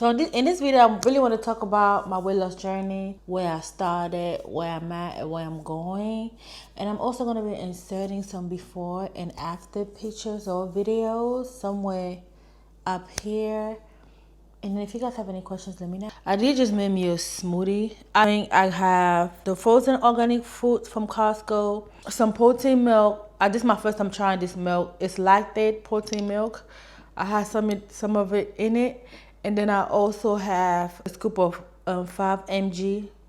So in this video, I really want to talk about my weight loss journey, where I started, where I'm at, and where I'm going. And I'm also going to be inserting some before and after pictures or videos somewhere up here. And then if you guys have any questions, let me know. I did just make me a smoothie. I have the frozen organic fruits from Costco, some protein milk. This is my first time trying this milk. It's lactate protein milk. I have some of it in it. And then I also have a scoop of 5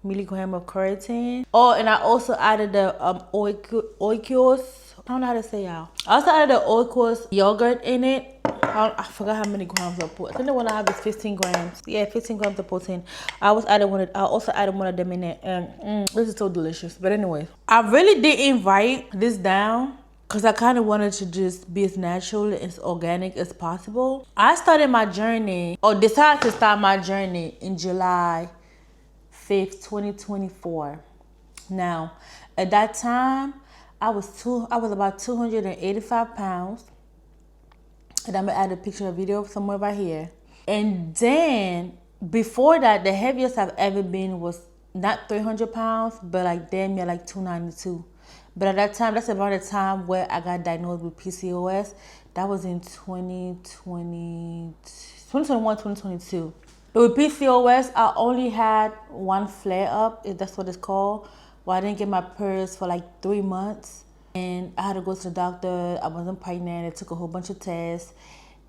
milligram of creatine. Oh, and I also added the oikos. I don't know how to say y'all. I also added the oikos yogurt in it. I forgot how many grams of protein. I think the one I have is 15 grams. Yeah, 15 grams of protein. I also added one of them in it. And this is so delicious. But anyway, I really didn't write this down because I kind of wanted to just be as natural and as organic as possible. I started my journey, or decided to start my journey in July 5th, 2024. Now, at that time, I was about 285 pounds. And I'm gonna add a picture or video somewhere right here. And then before that, the heaviest I've ever been was not 300 pounds, but like damn near like 292. But at that time, that's around the time where I got diagnosed with PCOS. That was in 2021, 2022. But with PCOS, I only had one flare up, if that's what it's called. Well, I didn't get my periods for like 3 months. And I had to go to the doctor. I wasn't pregnant. It took a whole bunch of tests.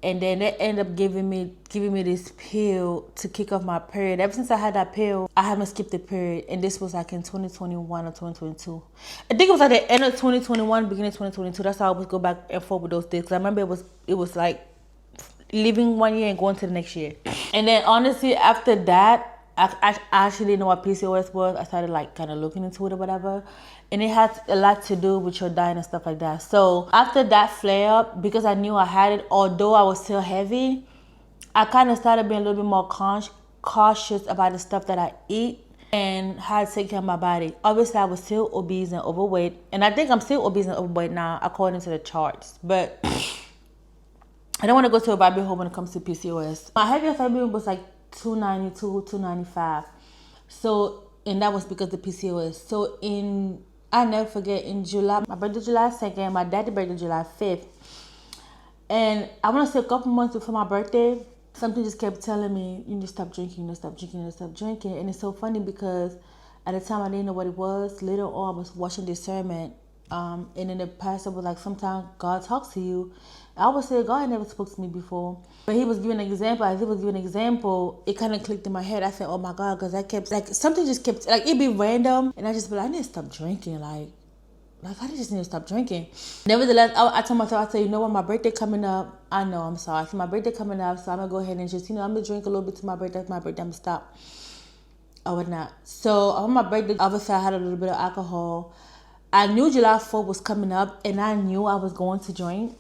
And then they ended up giving me this pill to kick off my period. Ever since I had that pill, I haven't skipped the period. And this was like in 2021 or 2022. I think it was like the end of 2021, beginning of 2022. That's how I would go back and forth with those days. Because I remember it was like leaving 1 year and going to the next year. And then honestly, after that, I actually didn't know what PCOS was. I started like kind of looking into it or whatever. And it had a lot to do with your diet and stuff like that. So after that flare up, because I knew I had it, although I was still heavy, I kind of started being a little bit more cautious about the stuff that I eat and how to take care of my body. Obviously, I was still obese and overweight. And I think I'm still obese and overweight now, according to the charts. But I don't want to go to a rabbit hole when it comes to PCOS. My heaviest I've been was like 292, 295. So, and that was because of PCOS. So I never forget, in July, my birthday July 2nd, my daddy's birthday July 5th. And I want to say a couple months before my birthday, something just kept telling me, you need to stop drinking, you need to stop drinking, you need to stop drinking. And it's so funny because at the time I didn't know what it was. Later on, I was watching discernment. And in the past, I was like, sometimes God talks to you. I would say God never spoke to me before. But he was giving an example. As he was giving an example, it kind of clicked in my head. I said, oh my God, because I kept, like, something just kept, like, it'd be random. And I just be like, I need to stop drinking. Like I just need to stop drinking. Nevertheless, I told myself, I said, you know what, my birthday coming up. I know, I'm sorry. So my birthday coming up, so I'm going to go ahead and just, I'm going to drink a little bit to my birthday. After my birthday, I'm going to stop. Or whatnot. So on my birthday, obviously, I had a little bit of alcohol. I knew July 4th was coming up, and I knew I was going to drink.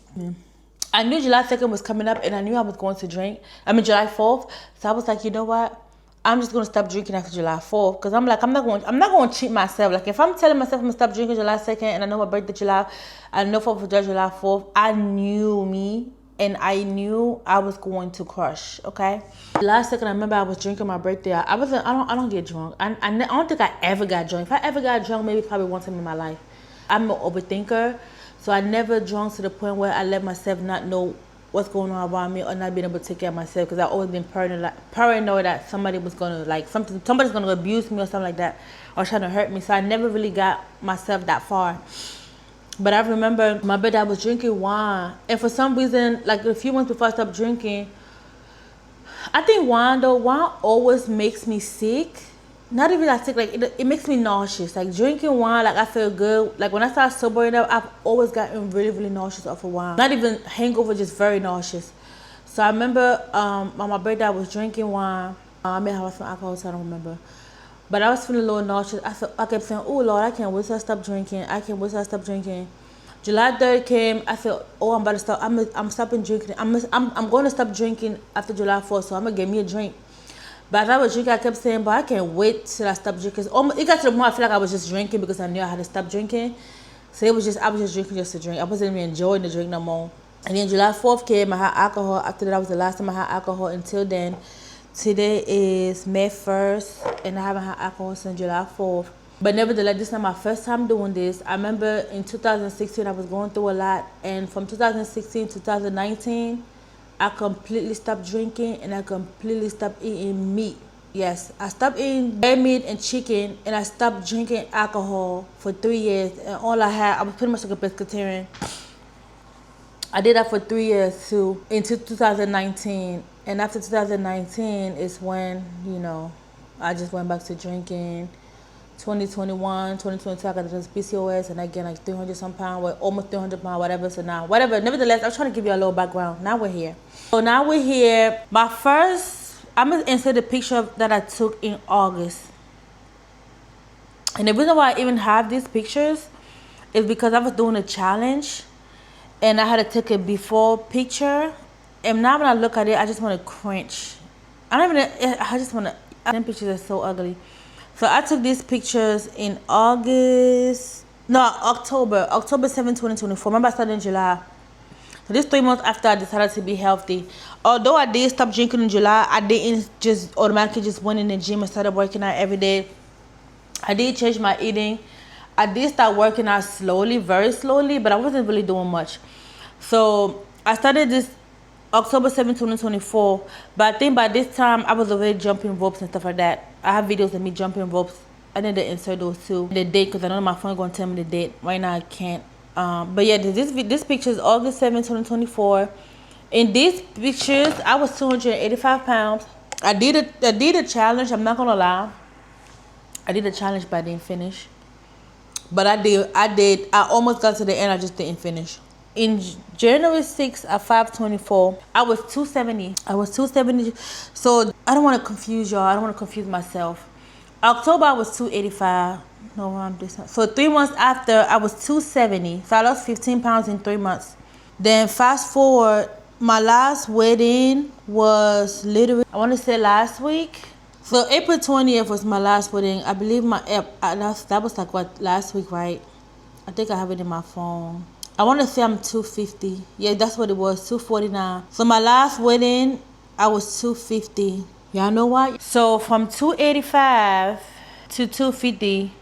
I knew July 2nd was coming up, and I knew I was going to drink. July 4th. So I was like, you know what? I'm just going to stop drinking after July 4th. Because I'm like, I'm not going to cheat myself. Like, if I'm telling myself I'm going to stop drinking July 2nd, and I know my birthday I know 4th of July 4th, I knew me, and I knew I was going to crush, okay? July 2nd, I remember I was drinking my birthday. I don't get drunk. I don't think I ever got drunk. If I ever got drunk, maybe probably one time in my life. I'm an overthinker. So I never drunk to the point where I let myself not know what's going on around me or not being able to take care of myself, because I've always been paranoid that somebody was going to, somebody's going to abuse me or something like that, or trying to hurt me. So I never really got myself that far. But I remember my birthday, I was drinking wine. And for some reason, like a few months before I stopped drinking, I think wine always makes me sick. Not even that sick, like it makes me nauseous. Like drinking wine, like I feel good. Like when I start sobering up, I've always gotten really, really nauseous off of wine. Not even hangover, just very nauseous. So I remember on my birthday, I was drinking wine. I may have some alcohol, so I don't remember. But I was feeling a little nauseous. I kept saying, oh Lord, I can't wait till I stop drinking. I can't wait till I stop drinking. July 3rd came. I said, oh, I'm about to stop. I'm stopping drinking. I'm going to stop drinking after July 4th, so I'm going to get me a drink. But as I was drinking, I kept saying, but I can't wait till I stop drinking. It got to the point I feel like I was just drinking because I knew I had to stop drinking. So I was just drinking just to drink. I wasn't even enjoying the drink no more. And then July 4th came, I had alcohol. After that, was the last time I had alcohol until then. Today is May 1st, and I haven't had alcohol since July 4th. But nevertheless, this is not my first time doing this. I remember in 2016, I was going through a lot. And from 2016 to 2019, I completely stopped drinking and I completely stopped eating meat. Yes, I stopped eating red meat and chicken, and I stopped drinking alcohol for 3 years. And all I had, I was pretty much like a pescatarian. I did that for 3 years too, into 2019. And after 2019 is when, you know, I just went back to drinking. 2021, 2022, I got this PCOS, and I gained like 300 some pounds, well, almost 300 pounds, whatever. So now, whatever. Nevertheless, I'm trying to give you a little background. Now we're here. So now we're here. My first, I'm going to insert the picture that I took in August. And the reason why I even have these pictures is because I was doing a challenge, and I had to take a before picture. And now when I look at it, I just want to cringe. I just want to, them pictures are so ugly. So I took these pictures in October 7, 2024. Remember, I started in July. So this 3 months after I decided to be healthy. Although I did stop drinking in July, I didn't just automatically just went in the gym and started working out every day. I did change my eating. I did start working out slowly, very slowly, but I wasn't really doing much. So I started this October 7, 2024. But I think by this time, I was already jumping ropes and stuff like that. I have videos of me jumping ropes. I need to insert those too. The date, because I know my phone's going to tell me the date. Right now, I can't. But yeah, this picture is August 7, 2024. In these pictures, I was 285 pounds. I did a challenge. I'm not going to lie. I did a challenge, but I didn't finish. But I almost got to the end. I just didn't finish. In January 6th at 5:24, I was 270. So I don't want to confuse y'all. I don't want to confuse myself. October, I was 285. No, I'm this. So 3 months after, I was 270. So I lost 15 pounds in 3 months. Then fast forward, my last wedding was literally, I want to say last week. So April 20th was my last wedding. I believe that was like what, last week, right? I think I have it in my phone. I want to say I'm 250. Yeah, that's what it was, 249. So my last wedding, I was 250. Y'all know why? So from 285 to 250,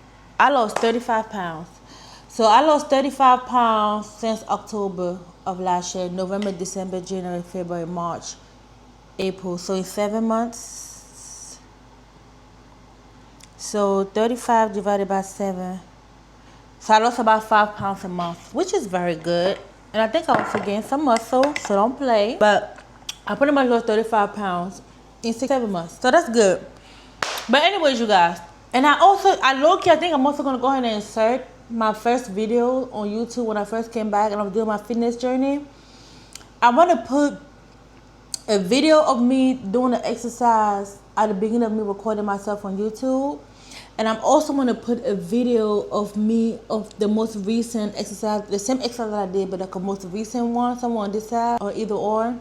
I lost 35 pounds. So I lost 35 pounds since October of last year. November, December, January, February, March, April. So in 7 months. So 35 divided by 7. So I lost about 5 pounds a month, which is very good. And I think I also gained some muscle, so don't play. But I pretty much lost 35 pounds in 7 months. So that's good. But anyways, you guys. And I think I'm also going to go ahead and insert my first video on YouTube when I first came back and I was doing my fitness journey. I want to put a video of me doing the exercise at the beginning of me recording myself on YouTube. And I'm also going to put a video of me of the most recent exercise, the same exercise that I did, but like a most recent one, somewhere on this side or either or.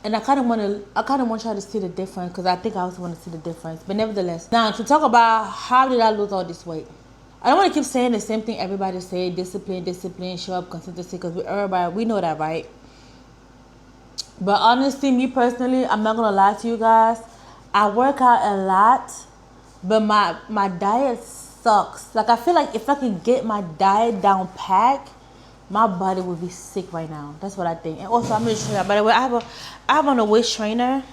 And I kind of want y'all to see the difference, because I think I also want to see the difference. But nevertheless, now to talk about how did I lose all this weight. I don't want to keep saying the same thing everybody say, discipline, show up, consistency, because we know that, right? But honestly, me personally, I'm not going to lie to you guys. I work out a lot, but my diet sucks. Like, I feel like if I can get my diet down pat, my body would be sick right now. That's what I think. And also, I'm going to show you. By the way, I have on a waist trainer.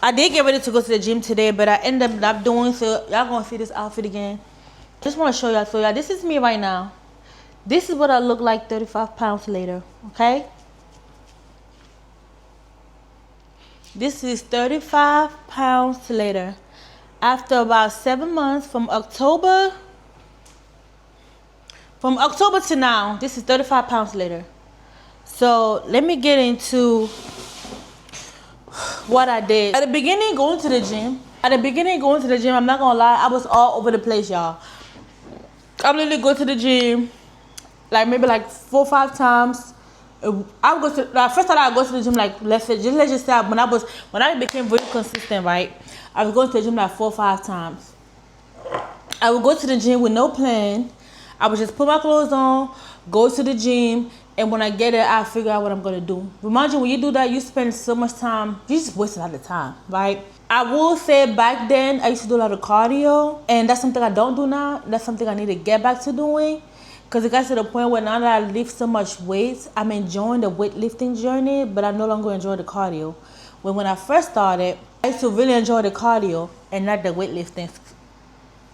I did get ready to go to the gym today, but I ended up not doing so. Y'all going to see this outfit again. Just want to show y'all. So, y'all, this is me right now. This is what I look like 35 pounds later. Okay? This is 35 pounds later. After about 7 months, from October to now, this is 35 pounds later. So let me get into what I did. At the beginning, going to the gym, I'm not gonna lie, I was all over the place, y'all. I literally go to the gym, like maybe like 4 or 5 times. I would go to, like, first time I go to the gym, like let's just say when I became very consistent, right? I was going to the gym like 4 or 5 times. I would go to the gym with no plan. I would just put my clothes on, go to the gym, And when I get it, I'll figure out what I'm gonna do. Remind you, when you do that, you spend so much time, you just waste a lot of time, right? I will say back then, I used to do a lot of cardio, and that's something I don't do now. That's something I need to get back to doing. Because it got to the point where now that I lift so much weight, I'm enjoying the weightlifting journey, but I no longer enjoy the cardio. When I first started, I used to really enjoy the cardio and not the weightlifting.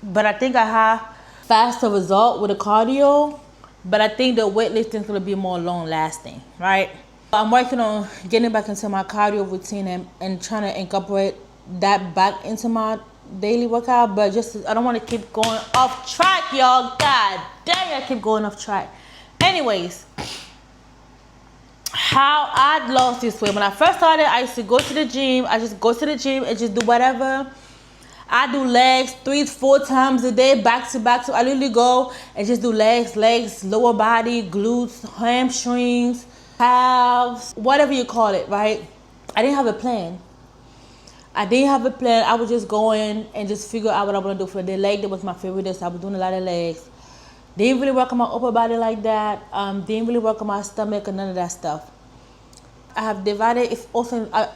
But I think I have faster result with the cardio, but I think the weightlifting is going to be more long lasting, right? I'm working on getting back into my cardio routine and trying to incorporate that back into my daily workout, but just I don't want to keep going off track, y'all. God dang, I keep going off track. Anyways, how I lost this weight. When I first started, I used to go to the gym. I just go to the gym and just do whatever. I do legs 3-4 times a day, back to back. So I literally go and just do legs, lower body, glutes, hamstrings, calves, whatever you call it, right? I didn't have a plan. I was just going and just figure out what I want to do for the day. Leg, that was my favorite day, so I was doing a lot of legs. Didn't really work on my upper body like that. Didn't really work on my stomach or none of that stuff. I have divided,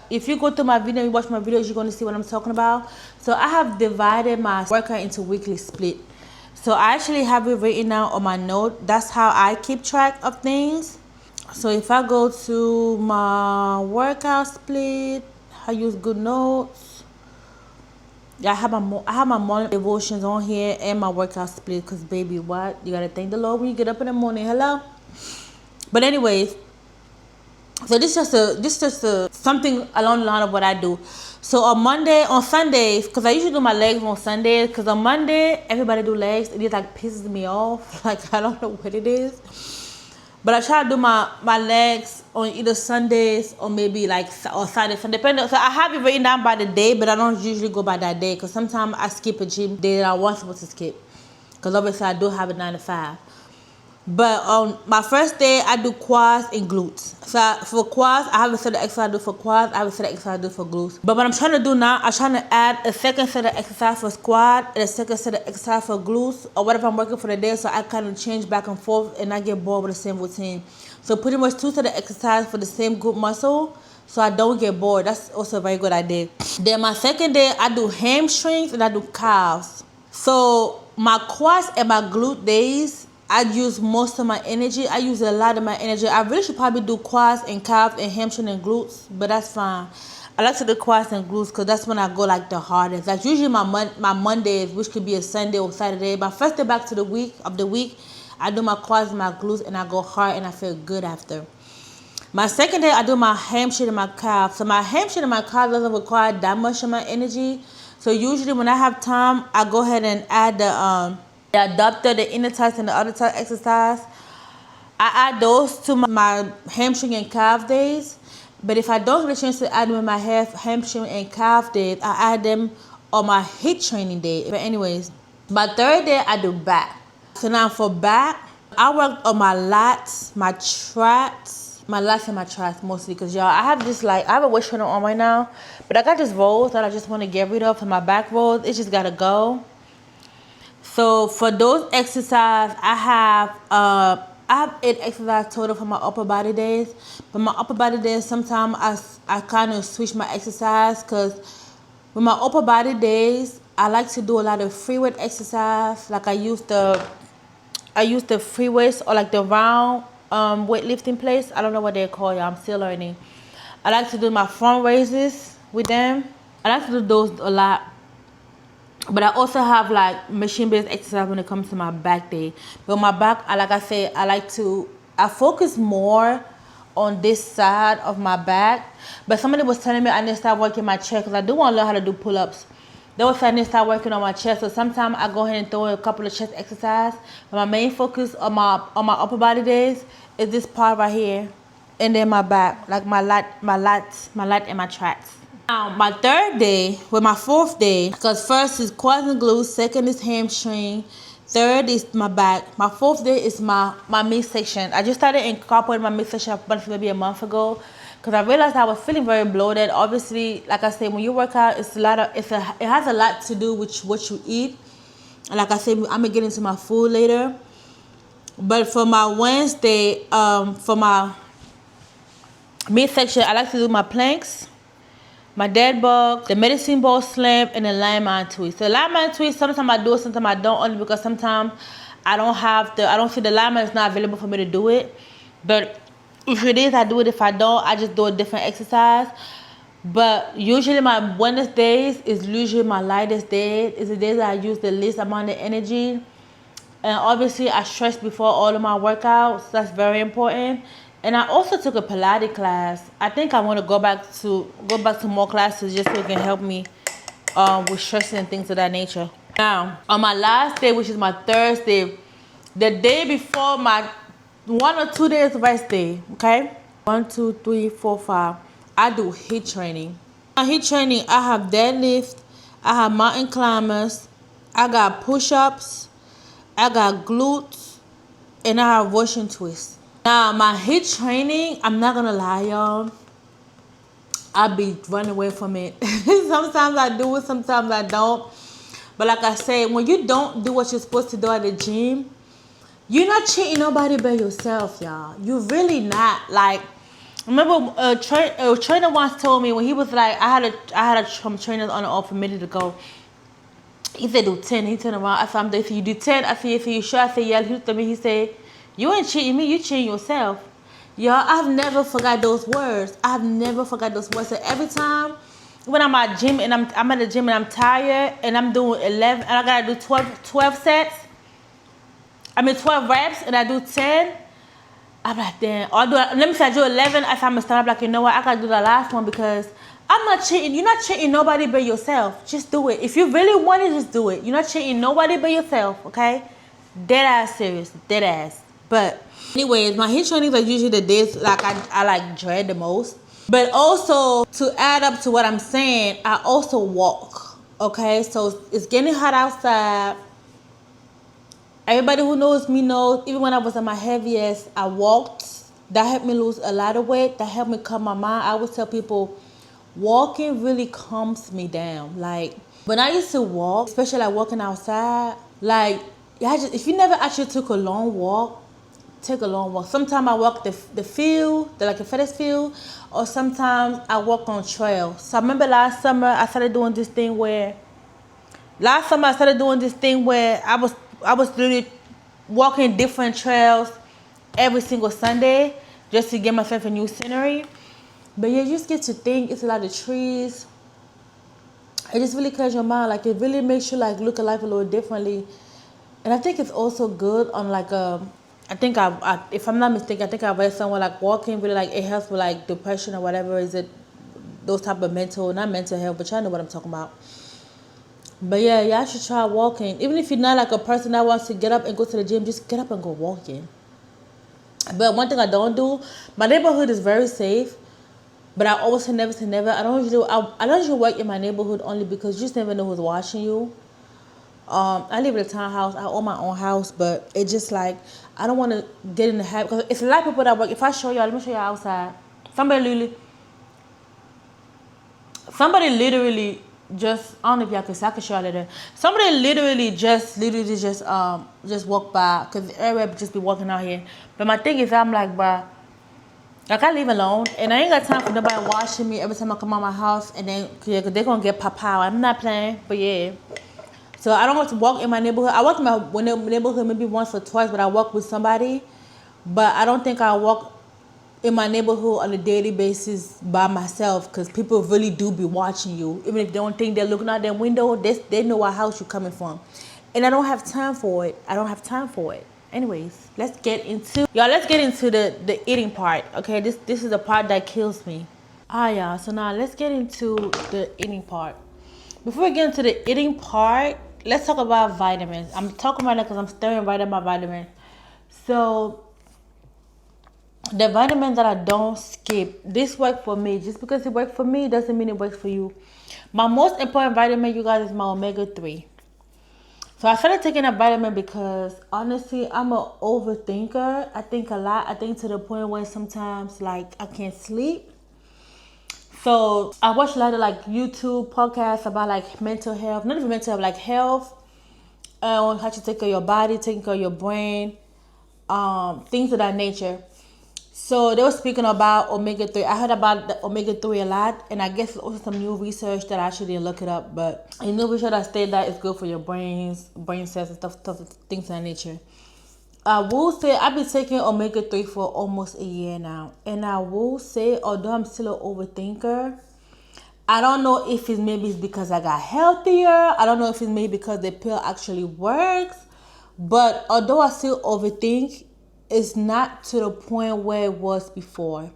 if you go to my video and you watch my videos, you're going to see what I'm talking about. So I have divided my workout into weekly split. So I actually have it written down on my note. That's how I keep track of things. So if I go to my workout split, I use good notes. Yeah, I have my morning devotions on here and my workout split, because baby, what? You got to thank the Lord when you get up in the morning. Hello? But anyways, so this is just something along the line of what I do. So on Sundays, because I usually do my legs on Sundays, because on Monday, everybody do legs. It just like pisses me off. Like, I don't know what it is. But I try to do my legs on either Sundays or maybe like or Saturdays. So depending. So I have it written down by the day, but I don't usually go by that day, because sometimes I skip a gym day that I wasn't supposed to skip. Because obviously I do have a 9 to 5. But on my first day, I do quads and glutes. So for quads, I have a set of exercise I do for quads. I have a set of exercise I do for glutes. But what I'm trying to do now, I'm trying to add a second set of exercise for squat and a second set of exercise for glutes, or whatever I'm working for the day, so I kind of change back and forth and not get bored with the same routine. So pretty much 2 sets of exercise for the same group muscle, so I don't get bored. That's also a very good idea. Then my second day, I do hamstrings and I do calves. So my quads and my glute days, I use most of my energy. I use a lot of my energy. I really should probably do quads and calves and hamstring and glutes, but that's fine. I like to do quads and glutes because that's when I go like the hardest. Like usually my Mondays, which could be a Sunday or Saturday, my first day back to the week, I do my quads and my glutes and I go hard and I feel good after. My second day, I do my hamstring and my calves. So my hamstring and my calves doesn't require that much of my energy. So usually when I have time, I go ahead and add the adductor, the inner thighs, and the outer thigh exercise. I add those to my hamstring and calf days. But if I don't get a chance to add them in my hamstring and calf days, I add them on my HIIT training day. But anyways, my third day, I do back. So now for back, I work on my lats, my traps. My lats and my traps mostly, because y'all, I have a waist trainer on right now, but I got this rolls that I just want to get rid of for my back rolls. It just gotta go. So for those exercises, I have 8 exercise total for my upper body days. But my upper body days, sometimes I kind of switch my exercise, because with my upper body days, I like to do a lot of free weight exercise. Like I use the free weights, or like the round weightlifting place. I don't know what they're called, y'all. I'm still learning. I like to do my front raises with them. I like to do those a lot. But I also have like machine-based exercise when it comes to my back day. But my back, like I said, I focus more on this side of my back. But somebody was telling me I need to start working my chest, because I do want to learn how to do pull-ups. They was saying I need to start working on my chest. So sometimes I go ahead and throw in a couple of chest exercises. But my main focus on my upper body days is this part right here, and then my back, like my lat and my traps. Now my third day, my fourth day, because first is quads and glutes, second is hamstring, third is my back. My fourth day is my midsection. I just started incorporating my midsection maybe a month ago, because I realized I was feeling very bloated. Obviously, like I said, when you work out, it has a lot to do with what you eat. And like I said, I'm gonna get into my food later. But for my Wednesday, for my midsection, I like to do my planks, my dead bug, the medicine ball slam, and the landmine twist. The landmine twist, sometimes I do it, sometimes I don't, only because sometimes I don't see the landmine is not available for me to do it. But if it is, I do it. If I don't, I just do a different exercise. But usually my Wednesdays is usually my lightest day. It's the days that I use the least amount of energy. And obviously I stretch before all of my workouts. That's very important. And I also took a Pilates class. I think I want to go back to more classes just so it can help me with stretching and things of that nature. Now, on my last day, which is my Thursday, the day before my 1 or 2 days rest day, okay? 1, 2, 3, 4, 5. I do HIIT training. My HIIT training, I have deadlift, I have mountain climbers, I got push-ups, I got glutes, and I have Russian twists. Now, my HIIT training, I'm not gonna lie, y'all, I be running away from it. Sometimes I do it, sometimes I don't. But like I said, when you don't do what you're supposed to do at the gym, you're not cheating nobody but yourself, y'all. You really not. Like, remember a trainer once told me, when he was like, I had some trainers on and off a minute ago. He said do 10. He turned around. I said, if you do 10, I said, if you sure? I said, yeah. He looked at me. He said, you ain't cheating me. You cheating yourself. Y'all, I've never forgot those words. I've never forgot those words. So every time when I'm at gym and I'm at the gym and I'm tired and I'm doing 11 and I gotta do 12 sets. 12 reps and I do 10. I'm like, damn. Or let me say I do 11. I say I'm gonna start up like, you know what? I gotta do the last one because I'm not cheating. You're not cheating nobody but yourself. Just do it. If you really want it, just do it. You're not cheating nobody but yourself, okay? Dead ass serious. Dead ass. But anyways, my HIIT trainings are usually the days like I like dread the most. But also, to add up to what I'm saying, I also walk, okay? So it's getting hot outside. Everybody who knows me knows, even when I was at my heaviest, I walked. That helped me lose a lot of weight. That helped me calm my mind. I always tell people, walking really calms me down. Like, when I used to walk, especially like walking outside, like, if you never actually took a long walk, take a long walk. Sometimes I walk the field, like a FedEx field, or sometimes I walk on trail. So I remember last summer I started doing this thing where I was literally walking different trails every single Sunday just to get myself a new scenery. But yeah, you just get to think. It's a lot of trees. It just really clears your mind. Like, it really makes you like look at life a little differently. And I think it's also good on like if I'm not mistaken, I think I read somewhere like walking really like it helps with like depression or whatever. Is it those type of not mental health, but y'all know what I'm talking about. But yeah, y'all should try walking. Even if you're not like a person that wants to get up and go to the gym, just get up and go walking. But one thing I don't do, my neighborhood is very safe. But I always say never. I don't usually work in my neighborhood only because you just never know who's watching you. I live in a townhouse. I own my own house, but it's just like I don't want to get in the habit because it's a lot of people that work. If I show y'all, let me show y'all outside. Somebody literally just, I don't know if y'all can see, I can show y'all later. Somebody literally just walk by because everybody just be walking out here. But my thing is, I'm like, bruh, like I leave alone and I ain't got time for nobody watching me every time I come out my house and then cause they're gonna get pop out. I'm not playing, but yeah. So I don't want to walk in my neighborhood. I walk in my neighborhood maybe once or twice, but I walk with somebody. But I don't think I walk in my neighborhood on a daily basis by myself because people really do be watching you. Even if they don't think they're looking out their window, they know what house you're coming from. And I don't have time for it. Anyways, let's get into the eating part. Okay, this is the part that kills me. Y'all. So now let's get into the eating part. Before we get into the eating part, let's talk about vitamins. I'm talking right now because I'm staring right at my vitamins. So the vitamins that I don't skip, this works for me. Just because it works for me doesn't mean it works for you. My most important vitamin, you guys, is my omega-3. So I started taking a vitamin because honestly, I'm an overthinker. I think a lot. I think to the point where sometimes like I can't sleep. So I watch a lot of like YouTube podcasts about like mental health, not even mental health, like health, how to take care of your body, taking care of your brain, things of that nature. So they were speaking about omega-3. I heard about the omega-3 a lot, and I guess it's also some new research that I actually didn't look it up, but a new research that stated that it's good for your brain cells and stuff, things of that nature. I will say I've been taking omega-3 for almost a year now, and I will say, although I'm still an overthinker, I don't know if it's because I got healthier. I don't know if it's maybe because the pill actually works. But although I still overthink, it's not to the point where it was before.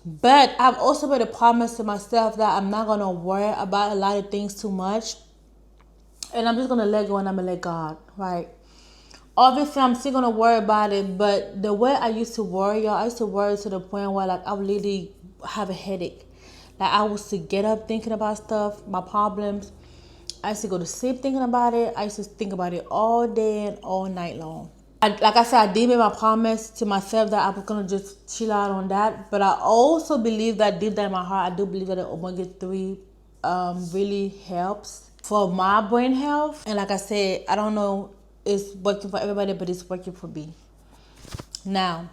But I've also made a promise to myself that I'm not going to worry about a lot of things too much. And I'm just going to let go and I'm going to let God, right? Obviously, I'm still going to worry about it. But the way I used to worry, y'all, I used to worry to the point where like I would literally have a headache. Like I used to get up thinking about stuff, my problems. I used to go to sleep thinking about it. I used to think about it all day and all night long. Like I said, I did make my promise to myself that I was going to just chill out on that. But I also believe that deep down in my heart, I do believe that the omega-3 really helps for my brain health. And like I said, I don't know it's working for everybody, but it's working for me. Now,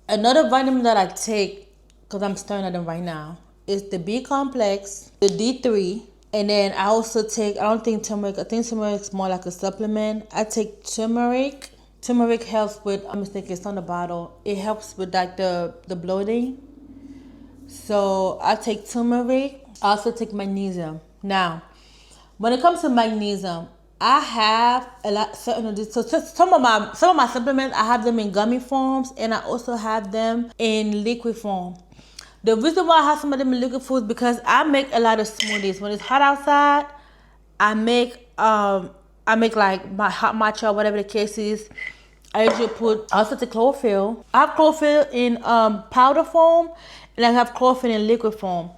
another vitamin that I take, because I'm staring at them right now, is the B complex, the D3, and then I also take, I don't think turmeric, I think turmeric is more like a supplement. I take turmeric. Turmeric helps with, I'm mistaken, it's on the bottle. It helps with like the bloating. So I take turmeric. I also take magnesium. Now, when it comes to magnesium, I have a lot certain of this. So some of my supplements, I have them in gummy forms, and I also have them in liquid form. The reason why I have some of them in liquid food is because I make a lot of smoothies. When it's hot outside, I make like my hot matcha, whatever the case is. I usually also take chlorophyll. I have chlorophyll in powder form, and I have chlorophyll in liquid form.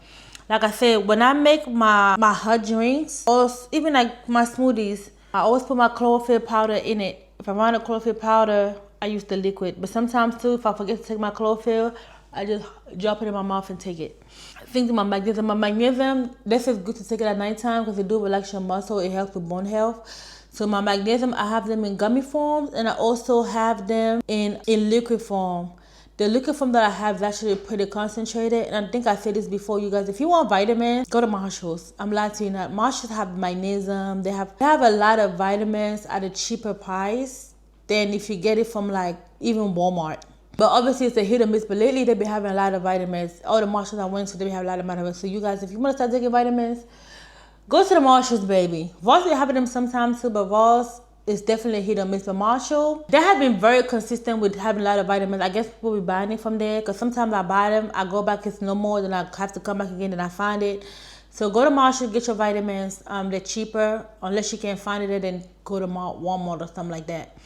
Like I said, when I make my hot drinks, or even like my smoothies, I always put my chlorophyll powder in it. If I run a chlorophyll powder, I use the liquid. But sometimes too, if I forget to take my chlorophyll, I just drop it in my mouth and take it. Things my magnesium. My magnesium, this is good to take it at nighttime because it do relax your muscle. It helps with bone health. So my magnesium, I have them in gummy forms, and I also have them in liquid form. The liquid form that I have is actually pretty concentrated, and I think I said this before, you guys. If you want vitamins, go to Marshalls. I'm lying to you not. Marshalls have magnesium. They have a lot of vitamins at a cheaper price than if you get it from like even Walmart. But obviously it's a hit or miss. But lately they've been having a lot of vitamins. All the Marshalls I went to, they have a lot of vitamins. So you guys, if you want to start taking vitamins, go to the Marshalls, baby. Ross be having them sometimes too, but Ross is definitely a hit or miss. But Marshall, they have been very consistent with having a lot of vitamins. I guess people be buying it from there, because sometimes I buy them, I go back, it's no more, then I have to come back again, then I find it. So go to Marshall, get your vitamins. They're cheaper. Unless you can't find it, then go to Walmart or something like that.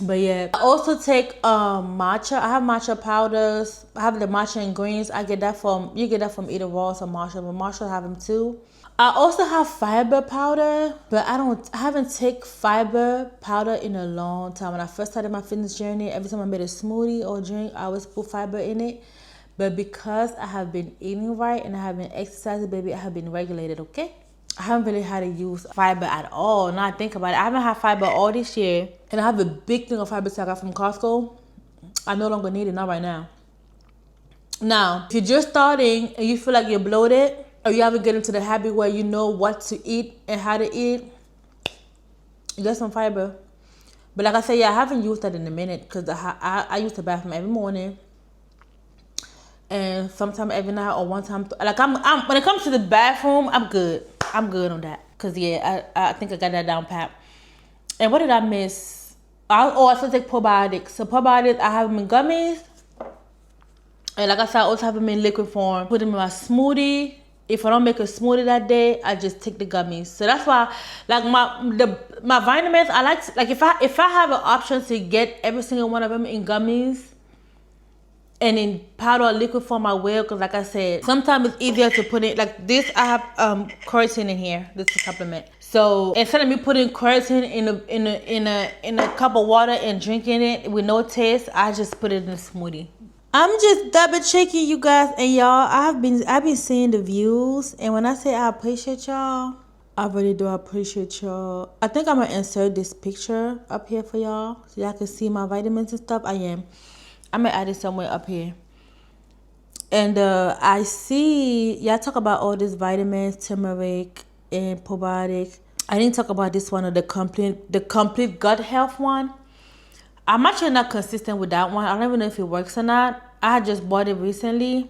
But yeah, I also take matcha. I have matcha powders. I have the matcha and greens. You get that from either Ross or Marshall, but Marshall have them too. I also have fiber powder, but I haven't taken fiber powder in a long time. When I first started my fitness journey, every time I made a smoothie or drink, I always put fiber in it. But because I have been eating right and I have been exercising, baby, I have been regulated, okay? I haven't really had to use fiber at all. Now I think about it, I haven't had fiber all this year, and I have a big thing of fiber that I got from Costco. I no longer need it, not right now. Now, if you're just starting and you feel like you're bloated, or you haven't get into the habit where you know what to eat and how to eat, you get some fiber. But like I said, yeah, I haven't used that in a minute, because I use the bathroom every morning, and sometimes every night, or one time. Like I'm when it comes to the bathroom, I'm good. I'm good on that, because yeah, I think I got that down pat. And what did I miss? I also take probiotics. So probiotics, I have them in gummies, and like I said, I also have them in liquid form. Put them in my smoothie. If I don't make a smoothie that day, I just take the gummies. So that's why, like my vitamins, I like if I have an option to get every single one of them in gummies and in powder or liquid form, I will. Because like I said, sometimes it's easier to put it like this. I have quercetin in here. This is a supplement. So instead of me putting quercetin in a cup of water and drinking it with no taste, I just put it in a smoothie. I'm just double checking, you guys, and y'all. I've been seeing the views, and when I say I appreciate y'all, I really do appreciate y'all. I think I'm gonna insert this picture up here for y'all so y'all can see my vitamins and stuff. I'm gonna add it somewhere up here. And I see y'all talk about all these vitamins, turmeric and probiotic. I didn't talk about this one, or the complete gut health one. I'm actually not consistent with that one. I don't even know if it works or not. I had just bought it recently.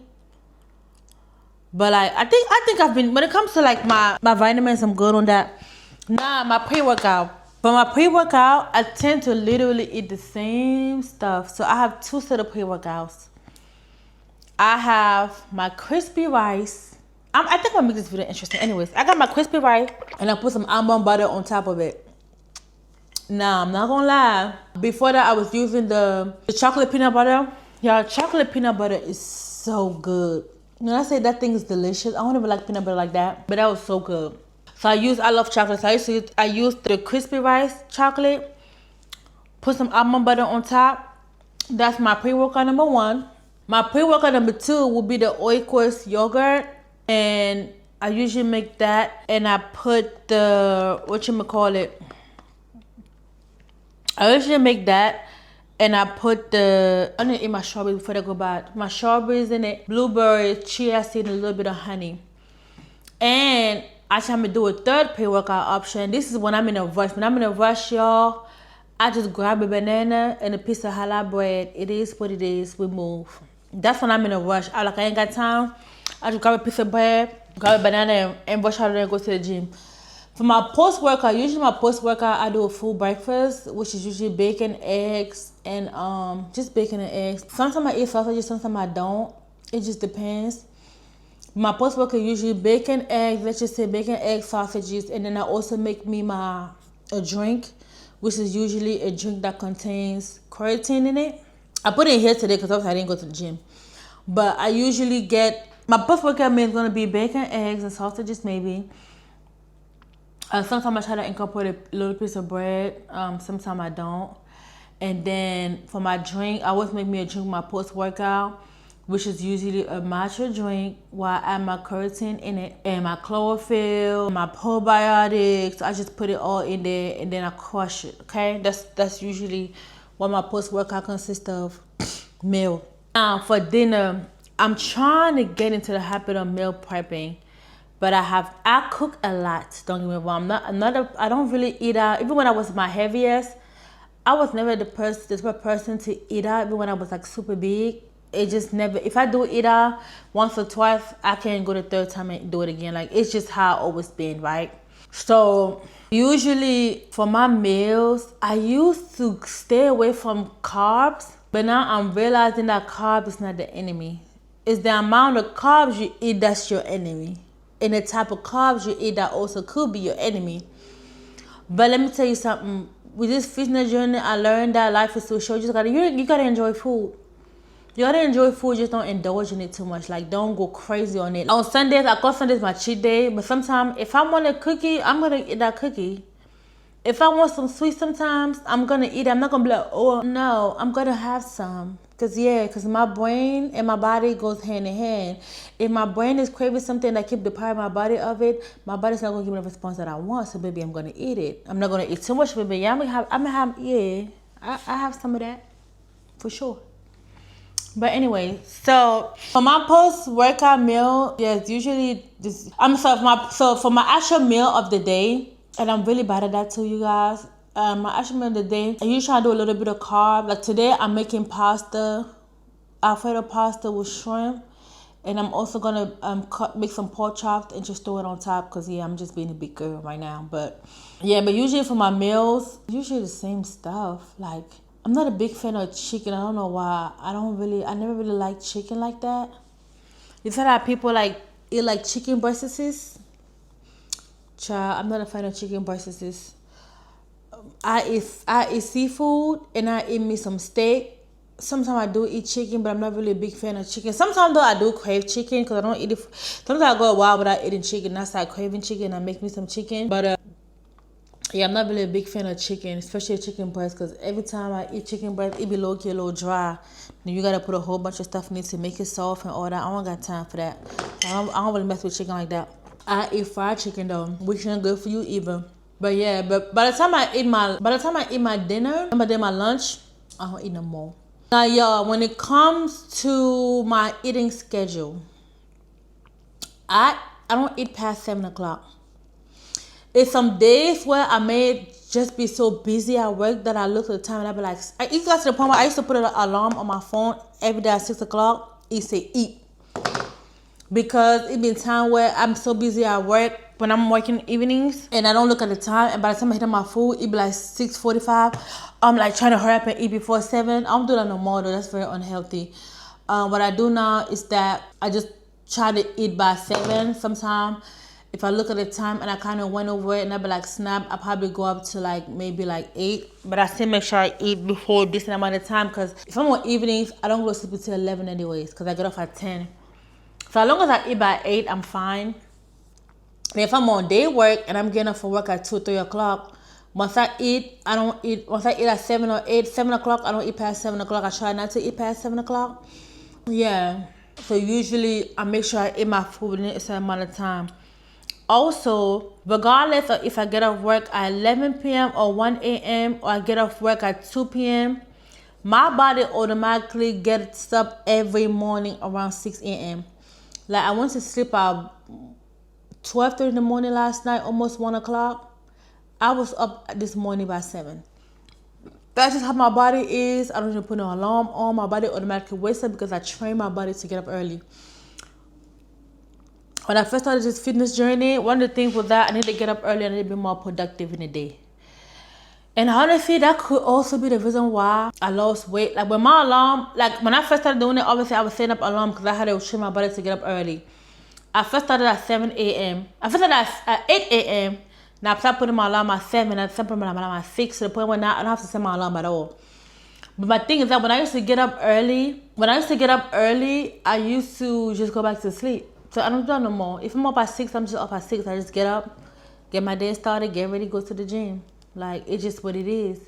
But like I think I've been, when it comes to like my vitamins, I'm good on that. Nah, my pre-workout. But my pre-workout, I tend to literally eat the same stuff. So I have two set of pre-workouts. I have my crispy rice. I think I'll make this video interesting. Anyways, I got my crispy rice and I put some almond butter on top of it. Now, I'm not gonna lie. Before that, I was using the chocolate peanut butter. Y'all, chocolate peanut butter is so good. When I say that thing is delicious, I don't even like peanut butter like that, but that was so good. So I love chocolate. So I used the crispy rice chocolate, put some almond butter on top. That's my pre-workout number one. My pre-workout number two will be the Oikos yogurt. And I usually make that and I put the, I usually make that and I put I need to eat my strawberries before they go bad. My strawberries in it, blueberries, chia seed, and a little bit of honey. And actually, I'm gonna do a third pre-workout option. This is when I'm in a rush. When I'm in a rush, y'all, I just grab a banana and a piece of challah bread. It is what it is. We move. That's when I'm in a rush. I ain't got time. I just grab a piece of bread, grab a banana, and rush out and go to the gym. For my post-workout, I do a full breakfast, which is usually bacon, eggs, and just bacon and eggs. Sometimes I eat sausages, sometimes I don't. It just depends. My post-workout usually bacon, eggs, let's just say bacon, eggs, sausages, and then I also make me a drink, which is usually a drink that contains creatine in it. I put it here today because I didn't go to the gym. But I usually get, my post-workout meal is going to be bacon, eggs, and sausages maybe. Sometimes I try to incorporate a little piece of bread. Sometimes I don't. And then for my drink, I always make me a drink with my post-workout, which is usually a matcha drink where I add my creatine in it and my chlorophyll, my probiotics. I just put it all in there and then I crush it, okay? That's usually what my post-workout consists of, meal. Now for dinner, I'm trying to get into the habit of meal prepping. But I cook a lot. Don't get me wrong. I don't really eat out. Even when I was my heaviest, I was never the person to eat out. Even when I was like super big, it just never. If I do eat out once or twice, I can't go the third time and do it again. Like it's just how I always been, right? So usually for my meals, I used to stay away from carbs, but now I'm realizing that carbs is not the enemy. It's the amount of carbs you eat that's your enemy. And the type of carbs you eat that also could be your enemy. But let me tell you something. With this fitness journey, I learned that life is too short. You gotta enjoy food. You gotta enjoy food, just don't indulge in it too much. Like don't go crazy on it. On Sundays, I call Sundays my cheat day. But sometimes if I want a cookie, I'm gonna eat that cookie. If I want some sweets sometimes, I'm gonna eat it. I'm not gonna be like, oh no, I'm gonna have some. Cause my brain and my body goes hand in hand. If my brain is craving something that keep depriving my body of it, my body's not gonna give me the response that I want. So baby, I'm gonna eat it. I'm not gonna eat too much, baby. Yeah, I have some of that. For sure. But anyway, so for my post-workout meal, yes, usually this. For my actual meal of the day, and I'm really bad at that too, you guys. My actual meal of the day, I usually try to do a little bit of carb. Like today, I'm making pasta, Alfredo pasta with shrimp, and I'm also gonna make some pork chops and just throw it on top. Cause I'm just being a big girl right now. But usually for my meals, usually the same stuff. Like I'm not a big fan of chicken. I don't know why. I never really liked chicken like that. You said that people eat like chicken breasts. Child, I'm not a fan of chicken breasts. I eat seafood and I eat me some steak. Sometimes I do eat chicken, but I'm not really a big fan of chicken. Sometimes though I do crave chicken because I don't eat it. Sometimes I go a while without eating chicken. I start craving chicken. I make me some chicken. But I'm not really a big fan of chicken, especially chicken breast, because every time I eat chicken breast, it be low-key a little dry. Then you gotta put a whole bunch of stuff in it to make it soft and all that. I don't got time for that. I don't really mess with chicken like that. I eat fried chicken though, which ain't good for you either. But yeah, but by the time I eat my dinner, and then my lunch, I don't eat no more. Now y'all, when it comes to my eating schedule, I don't eat past 7 o'clock. It's some days where I may just be so busy at work that I look at the time and I be like, it got to the point where I used to put an alarm on my phone every day at 6 o'clock. It say eat. Because it been time where I'm so busy at work when I'm working evenings and I don't look at the time, and by the time I hit on my food, it be like 6:45. I'm like trying to hurry up and eat before 7. I don't do that no more though. That's very unhealthy. What I do now is that I just try to eat by 7. Sometimes if I look at the time and I kind of went over it and I be like snap, I probably go up to like maybe like 8. But I still make sure I eat before this amount of time, because if I'm on evenings, I don't go to sleep until 11 anyways, because I get off at 10. So as long as I eat by 8, I'm fine. And if I'm on day work and I'm getting up for work at 2, 3 o'clock, once I eat at 7 or 8, 7 o'clock, I don't eat past 7 o'clock. I try not to eat past 7 o'clock. Yeah. So usually I make sure I eat my food within a certain amount of time. Also, regardless of if I get off work at 11 p.m. or 1 a.m. or I get off work at 2 p.m., my body automatically gets up every morning around 6 a.m. Like I went to sleep at 12:30 in the morning last night, almost 1 o'clock. I was up this morning by 7. That's just how my body is. I don't even put no alarm on. My body automatically wakes up because I train my body to get up early. When I first started this fitness journey, one of the things was that I need to get up early and I need to be more productive in the day. And honestly, that could also be the reason why I lost weight. Like when my alarm, like when I first started doing it, obviously I was setting up alarm because I had to train my body to get up early. I first started at 7 a.m. I first started at 8 a.m. Now I started putting my alarm at 7. I started putting my alarm at 6 to the point where now I don't have to set my alarm at all. But my thing is that when I used to get up early, I used to just go back to sleep. So I don't do that no more. If I'm up at 6, I'm just up at 6. I just get up, get my day started, get ready, go to the gym. Like, it's just what it is.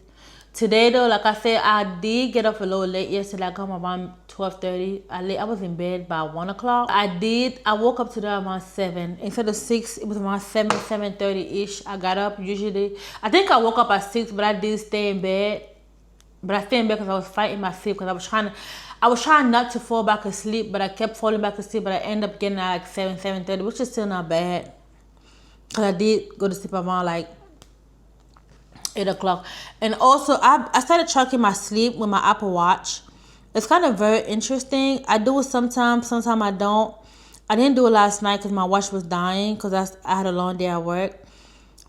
Today, though, like I said, I did get up a little late yesterday. I got home around 12:30. I was in bed by 1 o'clock. I woke up today around 7. Instead of 6, it was around 7:30-ish. I got up usually. I think I woke up at 6, but I did stay in bed. But I stayed in bed because I was fighting my sleep, because I was trying not to fall back asleep, but I kept falling back asleep, but I ended up getting at like 7:30, which is still not bad. Because I did go to sleep around like 8 o'clock. And also, I started tracking my sleep with my Apple Watch. It's kind of very interesting. I do it sometimes I don't. I didn't do it last night because my watch was dying because I had a long day at work.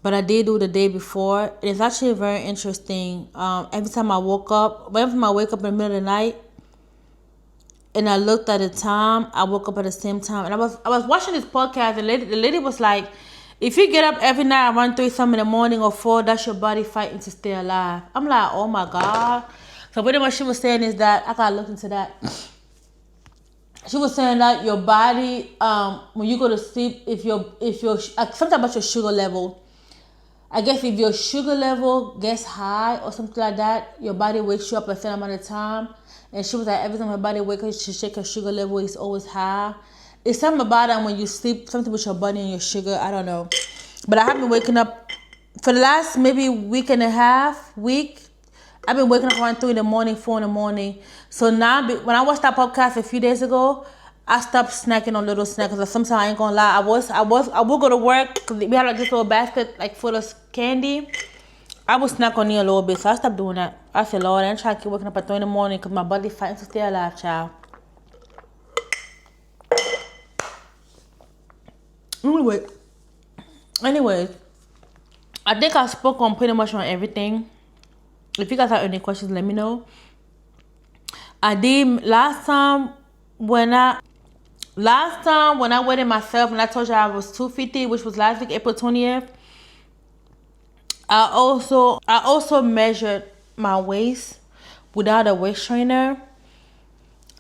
But I did do it the day before. And it's actually very interesting. Every time I wake up in the middle of the night and I looked at the time, I woke up at the same time. And I was watching this podcast. The lady was like, if you get up every night around 3 something in the morning or 4, that's your body fighting to stay alive. I'm like, oh my God. So pretty much she was saying is that, I gotta look into that. She was saying that your body, when you go to sleep, if your something about your sugar level, I guess if your sugar level gets high or something like that, your body wakes you up a certain amount of time. And she was like, every time her body wakes up, she check her sugar level is always high. It's something about it when you sleep, something with your body and your sugar. I don't know. But I have been waking up for the last maybe week and a half. I've been waking up around 3 in the morning, 4 in the morning. So now, when I watched that podcast a few days ago, I stopped snacking on little snacks. Because sometimes I ain't gonna lie, I will go to work because we had like this little basket like full of candy. I would snack on it a little bit, so I stopped doing that. I said, Lord, I ain't trying to keep waking up at 3 in the morning because my body's fighting to stay alive, child. Anyways, I think I spoke on pretty much on everything. If you guys have any questions, let me know. I did last time when I weighed myself, and I told you I was 250, which was last week, April 20th. I also measured my waist without a waist trainer.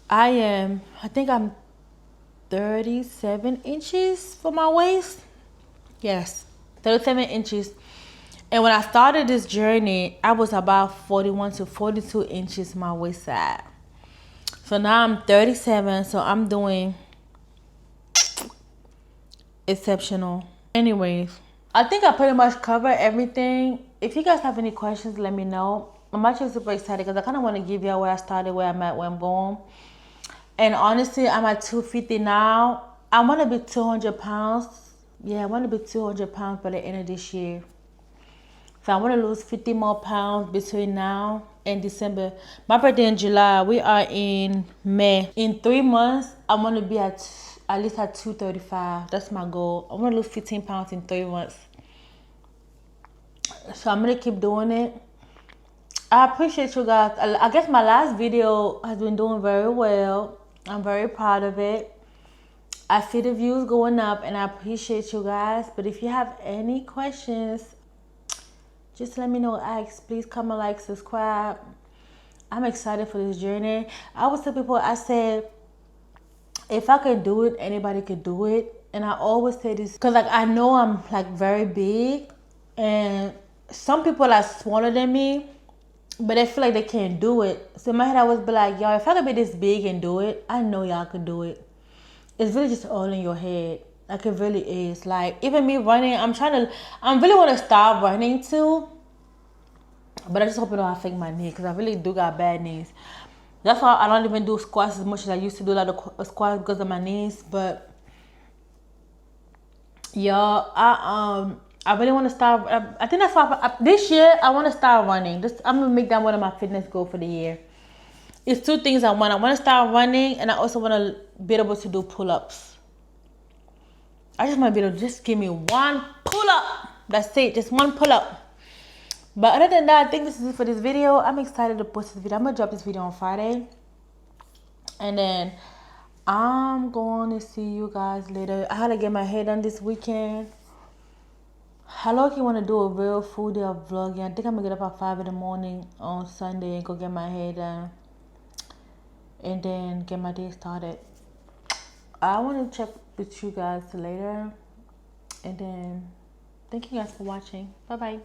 I think I'm 37 inches for my waist. Yes, 37 inches. And when I started this journey, I was about 41 to 42 inches my waist side. So now I'm 37, so I'm doing exceptional. Anyways, I think I pretty much covered everything. If you guys have any questions, let me know. I'm actually super excited because I kind of want to give y'all where I started, where I'm at, where I'm going. And honestly, I'm at 250 now. I want to be 200 pounds. Yeah, I want to be 200 pounds by the end of this year. So I want to lose 50 more pounds between now and December. My birthday in July. We are in May. In 3 months, I want to be at least at 235. That's my goal. I want to lose 15 pounds in 3 months. So I'm going to keep doing it. I appreciate you guys. I guess my last video has been doing very well. I'm very proud of it. I see the views going up and I appreciate you guys. But if you have any questions, just let me know. Ask. Please comment, like, subscribe. I'm excited for this journey. I always tell people, I said, if I could do it, anybody could do it. And I always say this because like I know I'm like very big and some people are smaller than me, but they feel like they can't do it. So in my head I always be like, y'all, if I could be this big and do it, I know y'all can do it. It's really just all in your head. Like it really is. Like even me running, I really want to start running too. But I just hope it don't affect my knee because I really do got bad knees. That's why I don't even do squats as much as I used to do, like the squats because of my knees. But y'all, I really want to start. I think that's why this year I want to start running. I'm gonna make that one of my fitness goals for the year. It's two things I want. I want to start running, and I also want to be able to do pull-ups. I just want to be able to just give me one pull-up. That's it, just one pull-up. But other than that, I think this is it for this video. I'm excited to post this video. I'm gonna drop this video on Friday, and then I'm going to see you guys later. I had to get my hair done this weekend. I low-key want to do a real full day of vlogging. I think I'm gonna get up at 5 in the morning on Sunday and go get my hair done, and then get my day started. I want to check with you guys later, and then thank you guys for watching. Bye bye.